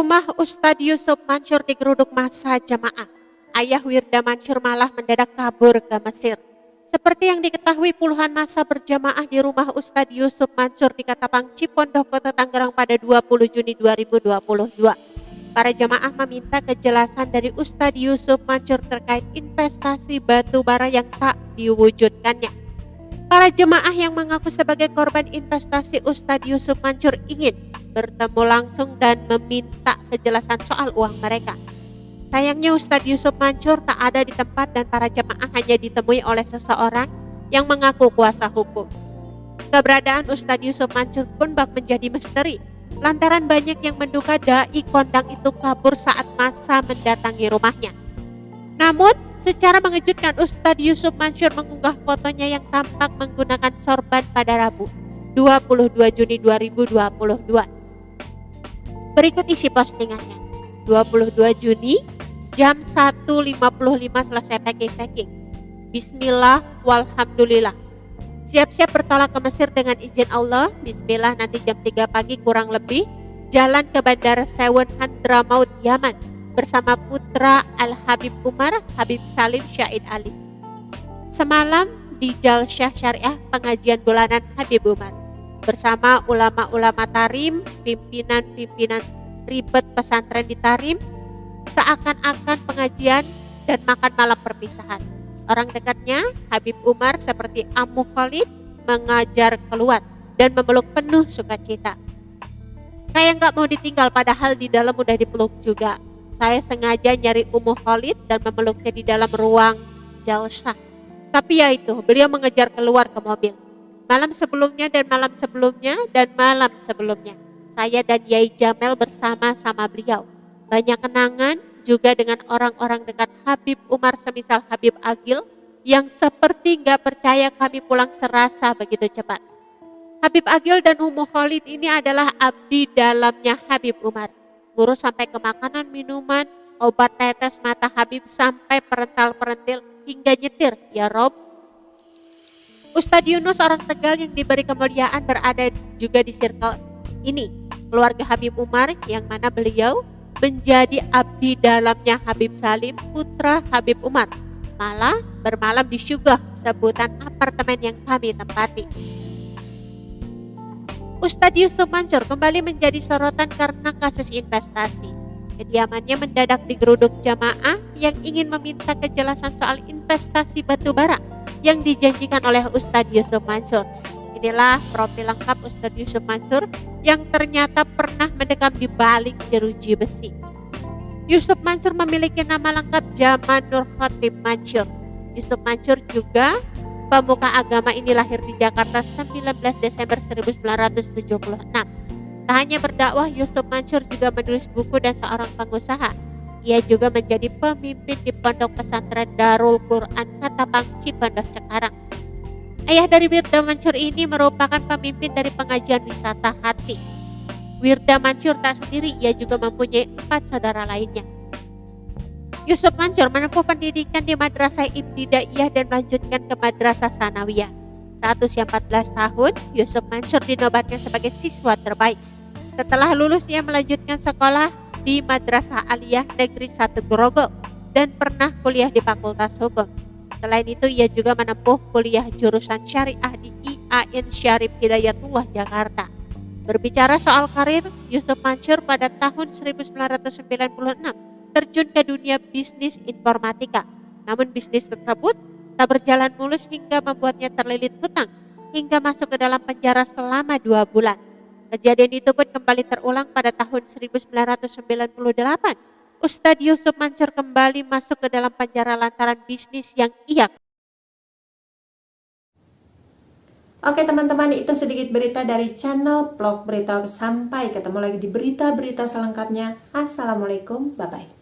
Rumah Ustadz Yusuf Mansur digeruduk massa jamaah. Ayah Wirda Mansur malah mendadak kabur ke Mesir. Seperti yang diketahui, puluhan massa berjamaah di rumah Ustadz Yusuf Mansur di Katapang, Cipondoh, Kota Tangerang pada 20 Juni 2022. Para jamaah meminta kejelasan dari Ustadz Yusuf Mansur terkait investasi batu bara yang tak diwujudkannya. Para jemaah yang mengaku sebagai korban investasi Ustadz Yusuf Mansur ingin bertemu langsung dan meminta kejelasan soal uang mereka. Sayangnya Ustadz Yusuf Mansur tak ada di tempat dan para jemaah hanya ditemui oleh seseorang yang mengaku kuasa hukum. Keberadaan Ustadz Yusuf Mansur pun bak menjadi misteri, lantaran banyak yang menduga dai kondang itu kabur saat massa mendatangi rumahnya. Namun, secara mengejutkan Ustadz Yusuf Mansur mengunggah fotonya yang tampak menggunakan sorban pada Rabu, 22 Juni 2022. Berikut isi postingannya. 22 Juni, jam 1.55 selesai packing. Bismillah, walhamdulillah. Siap-siap bertolak ke Mesir dengan izin Allah. Bismillah, nanti jam 3 pagi kurang lebih. Jalan ke Bandara Sewen Hadramaut, Yaman. Bersama putra Al-Habib Umar, Habib Salim Syahid Ali. Semalam di Jalsyah Syariah pengajian bulanan Habib Umar. Bersama ulama-ulama Tarim, pimpinan-pimpinan ribet pesantren di Tarim, seakan-akan pengajian dan makan malam perpisahan. Orang dekatnya, Habib Umar seperti Ammu Khalid, mengajar keluar dan memeluk penuh sukacita. Kayak nggak mau ditinggal, padahal di dalam udah dipeluk juga. Saya sengaja nyari Ummu Khalid dan memeluknya di dalam ruang jalsah. Tapi ya itu, beliau mengejar keluar ke mobil. Malam sebelumnya dan malam sebelumnya dan malam sebelumnya, saya dan Yai Jamel bersama-sama beliau. Banyak kenangan juga dengan orang-orang dekat Habib Umar semisal Habib Agil yang seperti nggak percaya kami pulang serasa begitu cepat. Habib Agil dan Ummu Khalid ini adalah abdi dalamnya Habib Umar. Ngurus sampai ke makanan, minuman, obat tetes mata Habib sampai perental-perentil hingga nyetir, ya Rob. Ustadz Yunus orang Tegal yang diberi kemuliaan berada juga di circle ini. Keluarga Habib Umar yang mana beliau menjadi abdi dalamnya Habib Salim, putra Habib Umar. Malah bermalam di Syugah, sebutan apartemen yang kami tempati. Ustadz Yusuf Mansur kembali menjadi sorotan karena kasus investasi. Kediamannya mendadak digeruduk jamaah yang ingin meminta kejelasan soal investasi batu bara yang dijanjikan oleh Ustadz Yusuf Mansur. Inilah profil lengkap Ustadz Yusuf Mansur yang ternyata pernah mendekam di balik jeruji besi. Yusuf Mansur memiliki nama lengkap Jaman Nur Khatib Mansur. Yusuf Mansur juga pemuka agama ini lahir di Jakarta 19 Desember 1976. Tak hanya berdakwah, Yusuf Mansur juga menulis buku dan seorang pengusaha. Ia juga menjadi pemimpin di pondok pesantren Darul Quran Katapang, Cipondoh, Cikarang. Ayah dari Wirda Mansur ini merupakan pemimpin dari pengajian wisata hati. Wirda Mansur tak sendiri, ia juga mempunyai 4 saudara lainnya. Yusuf Mansur menempuh pendidikan di Madrasah Ibtidaiyah dan melanjutkan ke Madrasah Sanawiyah. Saat usia 14 tahun, Yusuf Mansur dinobatkan sebagai siswa terbaik. Setelah lulus, ia melanjutkan sekolah di Madrasah Aliyah Negeri 1 Grogol dan pernah kuliah di Fakultas Hukum. Selain itu, ia juga menempuh kuliah jurusan syariah di IAIN Syarif Hidayatullah, Jakarta. Berbicara soal karir, Yusuf Mansur pada tahun 1996 terjun ke dunia bisnis informatika. Namun bisnis tersebut tak berjalan mulus hingga membuatnya terlilit hutang hingga masuk ke dalam penjara selama 2 bulan. Kejadian itu pun kembali terulang pada tahun 1998. Ustadz Yusuf Mansur kembali masuk ke dalam penjara lantaran bisnis yang ia. Oke teman-teman, itu sedikit berita dari channel Vlog Berita. Sampai ketemu lagi di berita-berita selengkapnya. Assalamualaikum, bye-bye.